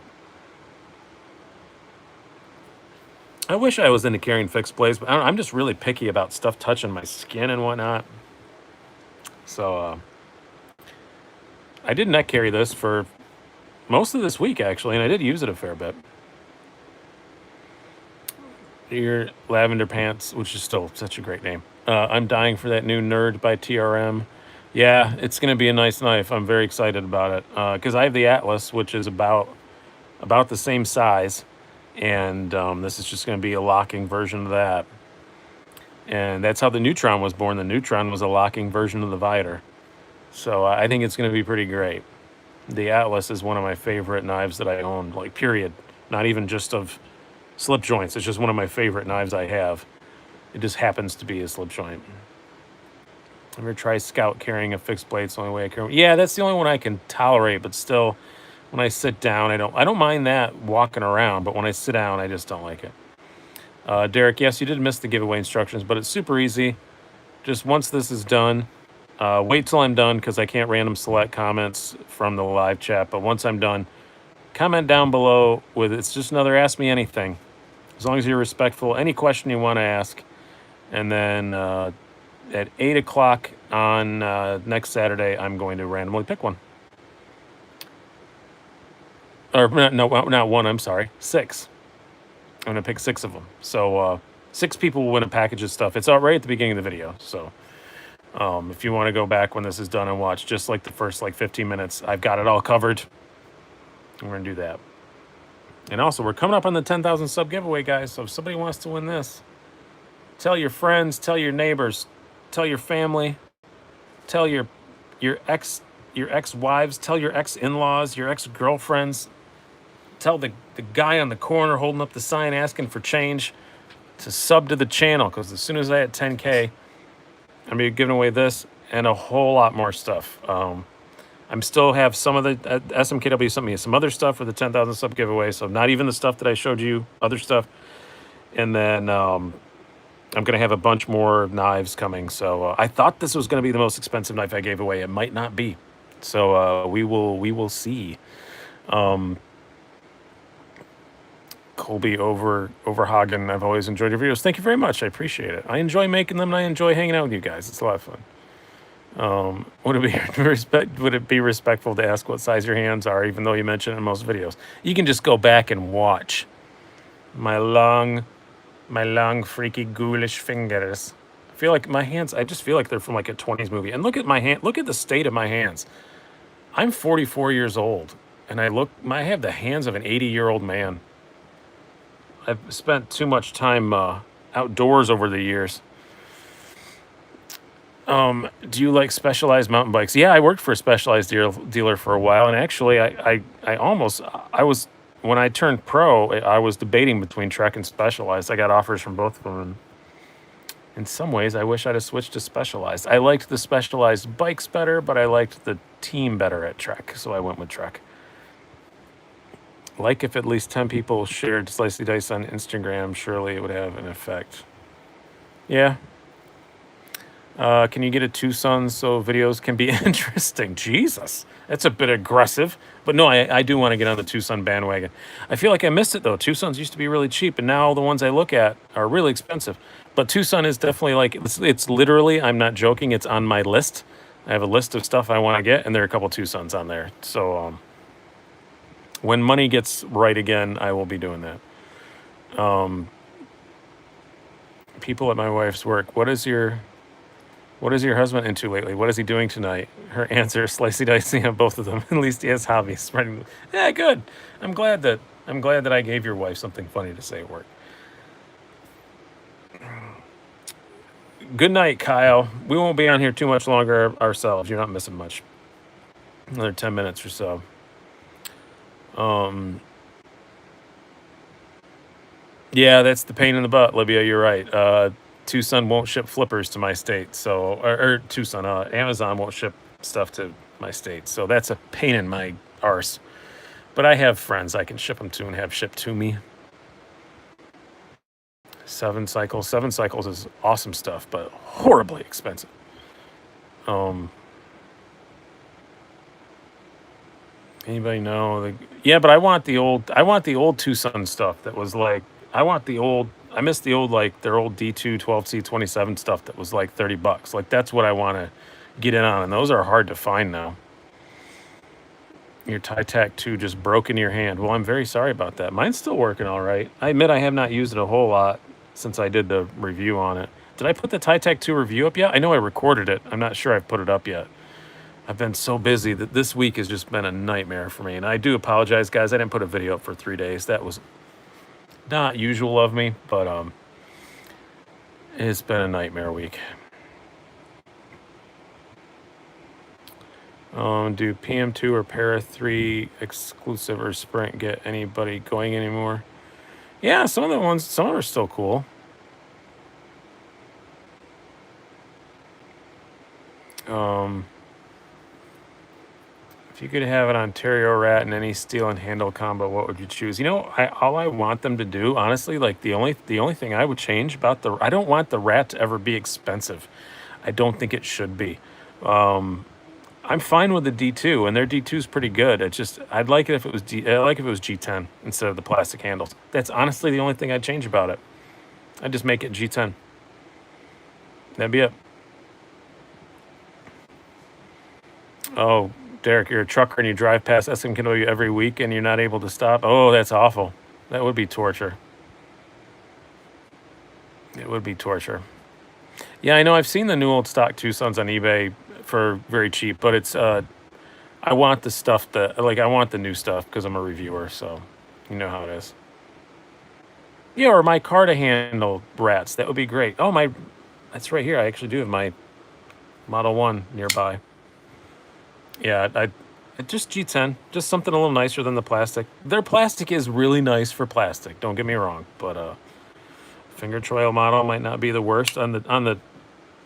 A: I wish I was into carrying fixed blades, but I'm just really picky about stuff touching my skin and whatnot. So, I did neck carry this for most of this week, actually, and I did use it a fair bit. Your Lavender Pants, which is still such a great name. I'm dying for that new Nerd by TRM. Yeah, it's going to be a nice knife. I'm very excited about it because I have the Atlas, which is about the same size, and this is just going to be a locking version of that. And that's how the Neutron was born. The Neutron was a locking version of the Vider. So I think it's going to be pretty great. The Atlas is one of my favorite knives that I own, like period. Not even just of slip joints. It's just one of my favorite knives I have. It just happens to be a slip joint. Ever try Scout carrying a fixed blade? It's the only way I can. Yeah, that's the only one I can tolerate. But still, when I sit down, I don't mind that walking around. But when I sit down, I just don't like it. Derek, yes, you did miss the giveaway instructions, but it's super easy. Just once this is done, wait till I'm done because I can't random select comments from the live chat. But once I'm done, comment down below with it's just another Ask Me Anything. As long as you're respectful, any question you want to ask. And then at 8 o'clock on next Saturday, I'm going to randomly pick one. Or no, not one, I'm sorry, 6. I'm going to pick 6 of them. So 6 people will win a package of stuff. It's all right at the beginning of the video. So if you want to go back when this is done and watch just like the first like 15 minutes, I've got it all covered. We're going to do that. And also, we're coming up on the 10,000 sub giveaway, guys. So if somebody wants to win this, tell your friends, tell your neighbors, tell your family, tell your ex-wives, tell your ex-in-laws, your ex-girlfriends, tell the guy on the corner holding up the sign asking for change to sub to the channel, because as soon as I hit 10K, I'm going to be giving away this and a whole lot more stuff. I'm still have some of the SMKW sent me some other stuff for the 10,000 sub giveaway, so not even the stuff that I showed you, other stuff. And then I'm going to have a bunch more knives coming. So I thought this was going to be the most expensive knife I gave away. It might not be. So we will see. Colby Overhagen, I've always enjoyed your videos. Thank you very much. I appreciate it. I enjoy making them, and I enjoy hanging out with you guys. It's a lot of fun. Would it be respectful to ask what size your hands are, even though you mention it in most videos? You can just go back and watch my long, freaky, ghoulish fingers. I feel like my hands, I just feel like they're from like a 20s movie. And look at my hand, look at the state of my hands. I'm 44 years old, and I have the hands of an 80-year-old man. I've spent too much time outdoors over the years. Do you like Specialized mountain bikes? Yeah, I worked for a Specialized dealer for a while, and actually, when I turned pro, I was debating between Trek and Specialized. I got offers from both of them, and in some ways, I wish I'd have switched to Specialized. I liked the Specialized bikes better, but I liked the team better at Trek, so I went with Trek. Like if at least 10 people shared Slicey Dice on Instagram, surely it would have an effect. Yeah. Can you get a Tucson so videos can be interesting? Jesus, that's a bit aggressive. But no, I do want to get on the Tucson bandwagon. I feel like I missed it, though. Tucson's used to be really cheap, and now the ones I look at are really expensive. But Tucson is definitely like, it's literally, I'm not joking, it's on my list. I have a list of stuff I want to get, and there are a couple Tucsons on there. So when money gets right again, I will be doing that. People at my wife's work, what is your husband into lately? What is he doing tonight? Her answer, Slicey Dicey on both of them. At least he has hobbies. Yeah, good. I'm glad that I gave your wife something funny to say at work. Good night, Kyle. We won't be on here too much longer ourselves. You're not missing much. Another 10 minutes or so. Yeah, that's the pain in the butt, Libya. You're right. Tucson won't ship flippers to my state, so or Tucson, Amazon won't ship stuff to my state, so that's a pain in my arse. But I have friends I can ship them to and have shipped to me. 7 cycles. 7 cycles is awesome stuff, but horribly expensive. Anybody know? Yeah, but I want the old Tucson stuff that was like, I miss the old, like, their old D2 12C 27 stuff that was like $30. Like, that's what I want to get in on, and those are hard to find now. Your Tytac 2 just broke in your hand. Well, I'm very sorry about that. Mine's still working all right. I admit I have not used it a whole lot since I did the review on it. Did I put the Tytac 2 review up yet? I know I recorded it. I'm not sure I've put it up yet. I've been so busy that this week has just been a nightmare for me. And I do apologize, guys. I didn't put a video up for 3 days. That was not usual of me, but it's been a nightmare week. Do PM2 or Para 3 exclusive or Sprint get anybody going anymore? Yeah, some of them are still cool. If you could have an Ontario rat and any steel and handle combo, what would you choose? You know, all I want them to do, honestly, like the only thing I would change about I don't want the rat to ever be expensive. I don't think it should be. I'm fine with the D2, and their D2 is pretty good. It's just I'd like it if it was G10 instead of the plastic handles. That's honestly the only thing I'd change about it. I'd just make it G10. That'd be it. Oh, Derek, you're a trucker and you drive past SMKW every week and you're not able to stop. Oh, that's awful. That would be torture. It would be torture. Yeah, I know. I've seen the new old stock Tucson's on eBay for very cheap, but it's I want the stuff I want the new stuff because I'm a reviewer, so you know how it is. Yeah, or my car to handle rats. That would be great. Oh, that's right here. I actually do have my Model 1 nearby. Yeah, I just G10, just something a little nicer than the plastic. Their plastic is really nice for plastic. Don't get me wrong, but finger trail model might not be the worst on the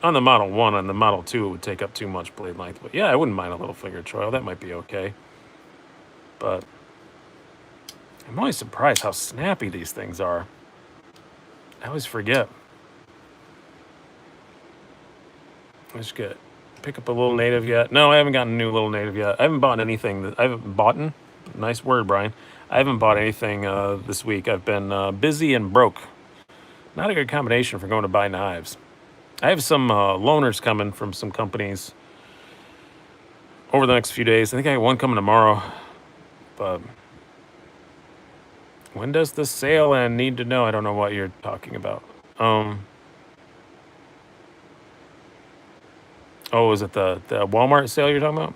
A: Model 1. On the Model 2, it would take up too much blade length. But yeah, I wouldn't mind a little finger trail. That might be okay. But I'm always surprised how snappy these things are. I always forget. Let's get pick up a little native yet. No, I haven't gotten a new little native yet. I haven't bought anything. I haven't bought. Nice word, Brian. I haven't bought anything this week. I've been busy and broke. Not a good combination for going to buy knives. I have some loaners coming from some companies over the next few days. I think I have one coming tomorrow. But when does the sale end? Need to know. I don't know what you're talking about. Oh, is it the Walmart sale you're talking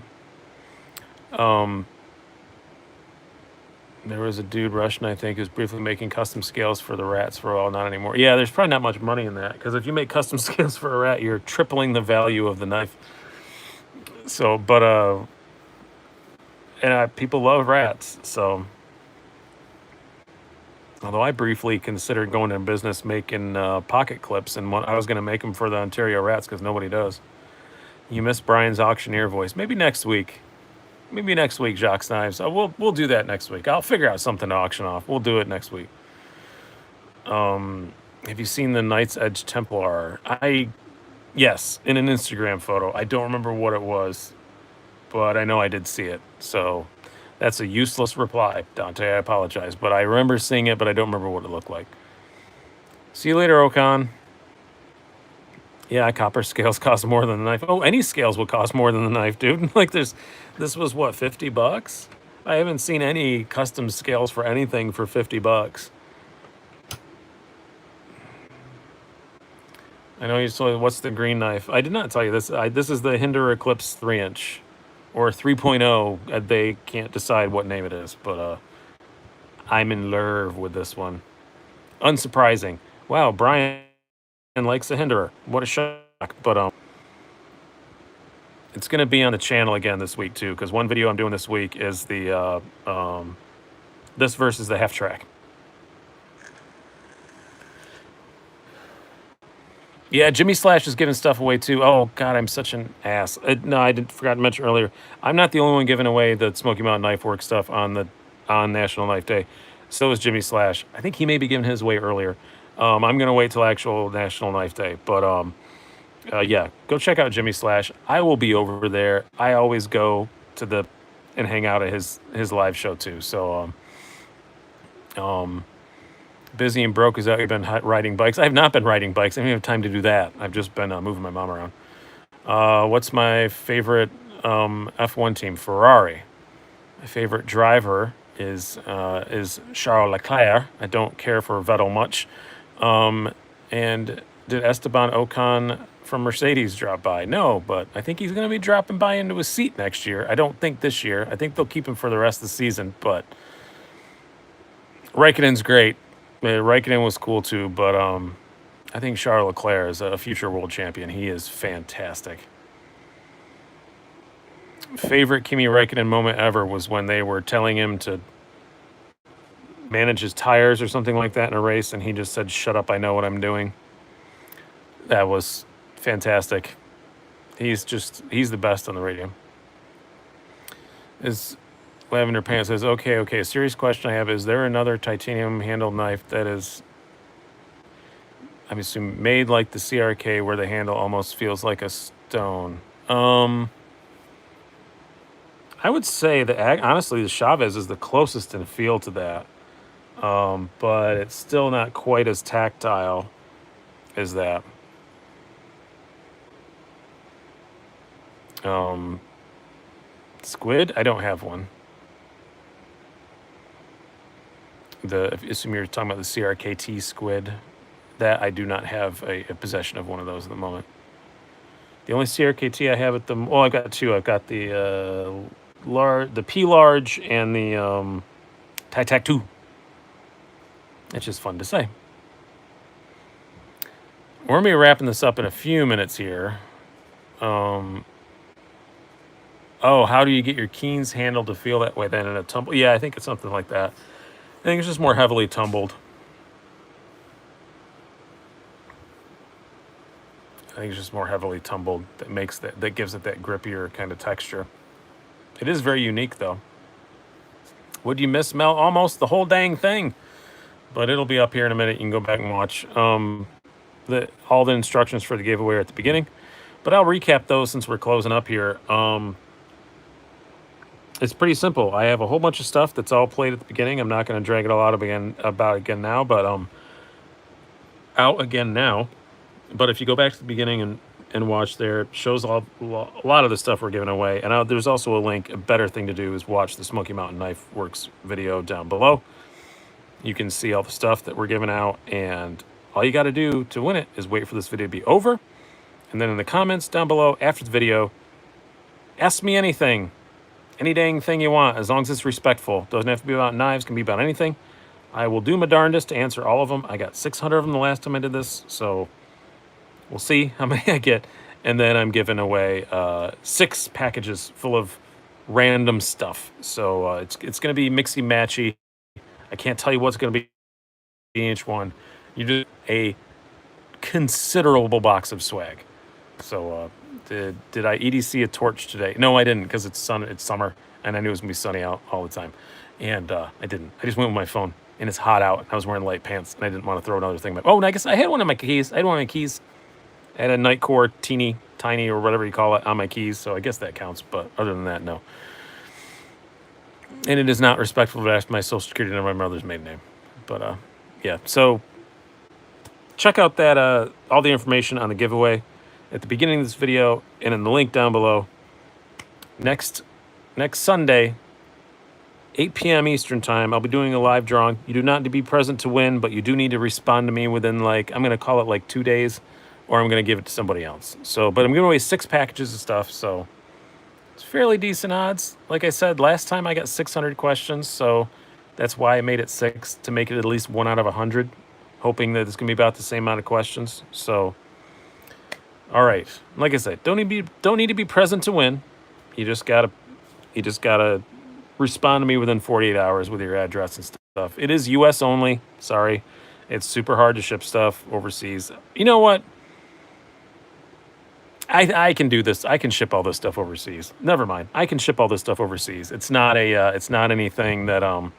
A: about? There was a dude, Russian, I think, who's briefly making custom scales for the rats for all, not anymore. Yeah, there's probably not much money in that, because if you make custom scales for a rat, you're tripling the value of the knife. So, but, people love rats, so. Although I briefly considered going into business making pocket clips, and I was going to make them for the Ontario rats, because nobody does. You missed Brian's auctioneer voice. Maybe next week. Maybe next week, Jacques Knives. We'll do that next week. I'll figure out something to auction off. We'll do it next week. Have you seen the Knight's Edge Templar? Yes, in an Instagram photo. I don't remember what it was, but I know I did see it. So that's a useless reply, Dante. I apologize, but I remember seeing it, but I don't remember what it looked like. See you later, Okan. Yeah, copper scales cost more than the knife. Oh, any scales will cost more than the knife, dude. Like this was what, $50? I haven't seen any custom scales for anything for $50. I know you told what's the green knife. I did not tell you this. This is the Hinder Eclipse 3-inch or 3.0. They can't decide what name it is, but I'm in love with this one. Unsurprising. Wow, Brian likes a Hinderer. What a shock. But it's going to be on the channel again this week too, because one video I'm doing this week is the this versus the half track. Yeah, Jimmy Slash is giving stuff away too. Oh God, I'm such an ass. No, I forgot to mention earlier. I'm not the only one giving away the Smoky Mountain Knife Work stuff on National Knife Day. So is Jimmy Slash. I think he may be giving his away earlier. I'm gonna wait till actual National Knife Day, but yeah, go check out Jimmy Slash. I will be over there. I always go to and hang out at his live show too. So busy and broke. Has that been riding bikes? I have not been riding bikes. I don't have time to do that. I've just been moving my mom around. What's my favorite F1 team? Ferrari. My favorite driver is Charles Leclerc. I don't care for Vettel much. And Did Esteban Ocon from Mercedes drop by? No, but I think he's going to be dropping by into his seat next year. I don't think this year. I think they'll keep him for the rest of the season, but Raikkonen's great. Raikkonen was cool too, but I think Charles Leclerc is a future world champion. He is fantastic. Favorite Kimi Raikkonen moment ever was when they were telling him to manage his tires or something like that in a race, and he just said, "Shut up, I know what I'm doing." That was fantastic. He's the best on the radio. Is Lavender Pants says, okay, a serious question I have, is there another titanium handled knife that is, I'm assuming, made like the CRK where the handle almost feels like a stone? I would say that honestly the Chavez is the closest in feel to that, but it's still not quite as tactile as that. Squid? I don't have one. Assume you're talking about the CRKT squid. That I do not have a possession of one of those at the moment. The only CRKT I have at the I've got two. I've got the P large and the Tac 2. It's just fun to say. We're gonna be wrapping this up in a few minutes here. How do you get your keens handle to feel that way then in a tumble? Yeah, I think it's something like that. I think it's just more heavily tumbled. That makes that gives it that grippier kind of texture. It is very unique though. Would you miss Mel? Almost the whole dang thing. But it'll be up here in a minute. You can go back and watch all the instructions for the giveaway are at the beginning. But I'll recap those since we're closing up here. It's pretty simple. I have a whole bunch of stuff that's all played at the beginning. I'm not going to drag it all out again now, but out again now. But if you go back to the beginning and watch there, it shows a lot of the stuff we're giving away. And there's also a link. A better thing to do is watch the Smoky Mountain Knife Works video down below. You can see all the stuff that we're giving out, and all you got to do to win it is wait for this video to be over. And then in the comments down below after the video, ask me anything. Any dang thing you want, as long as it's respectful. Doesn't have to be about knives, can be about anything. I will do my darndest to answer all of them. I got 600 of them the last time I did this, so we'll see how many I get. And then I'm giving away 6 packages full of random stuff. So it's going to be mixy-matchy. I can't tell you what's going to be in each one. You do a considerable box of swag. So did I EDC a torch today? No, I didn't, because it's summer, and I knew it was going to be sunny out all the time. And I didn't. I just went with my phone, and it's hot out, and I was wearing light pants, and I didn't want to throw another thing. And I guess I had one of my keys. I had one of my keys. I had a Nightcore tiny, or whatever you call it, on my keys, so I guess that counts. But other than that, no. And it is not respectful to ask my social security number, my mother's maiden name. But yeah, so check out that all the information on the giveaway at the beginning of this video and in the link down below. Next Sunday, 8 p.m. Eastern time, I'll be doing a live drawing. You do not need to be present to win, but you do need to respond to me within I'm going to call it 2 days, or I'm going to give it to somebody else. So, but I'm giving away 6 packages of stuff, so it's fairly decent odds. Like I said, last time I got 600 questions, so that's why I made it 6, to make it at least 1 out of 100, hoping that it's going to be about the same amount of questions. So, all right. Like I said, don't need to be present to win. You just gotta respond to me within 48 hours with your address and stuff. It is U.S. only. Sorry, it's super hard to ship stuff overseas. You know what? I can do this. I can ship all this stuff overseas. Never mind. I can ship all this stuff overseas. It's not anything that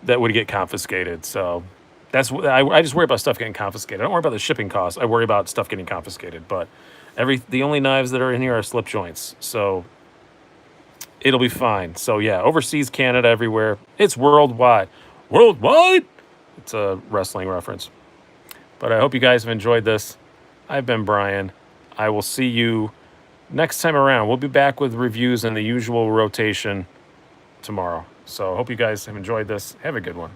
A: that would get confiscated. So that's I just worry about stuff getting confiscated. I don't worry about the shipping costs. I worry about stuff getting confiscated. But the only knives that are in here are slip joints. So it'll be fine. So yeah, overseas, Canada, everywhere. It's worldwide. Worldwide? It's a wrestling reference. But I hope you guys have enjoyed this. I've been Brian. I will see you next time around. We'll be back with reviews in the usual rotation tomorrow. So I hope you guys have enjoyed this. Have a good one.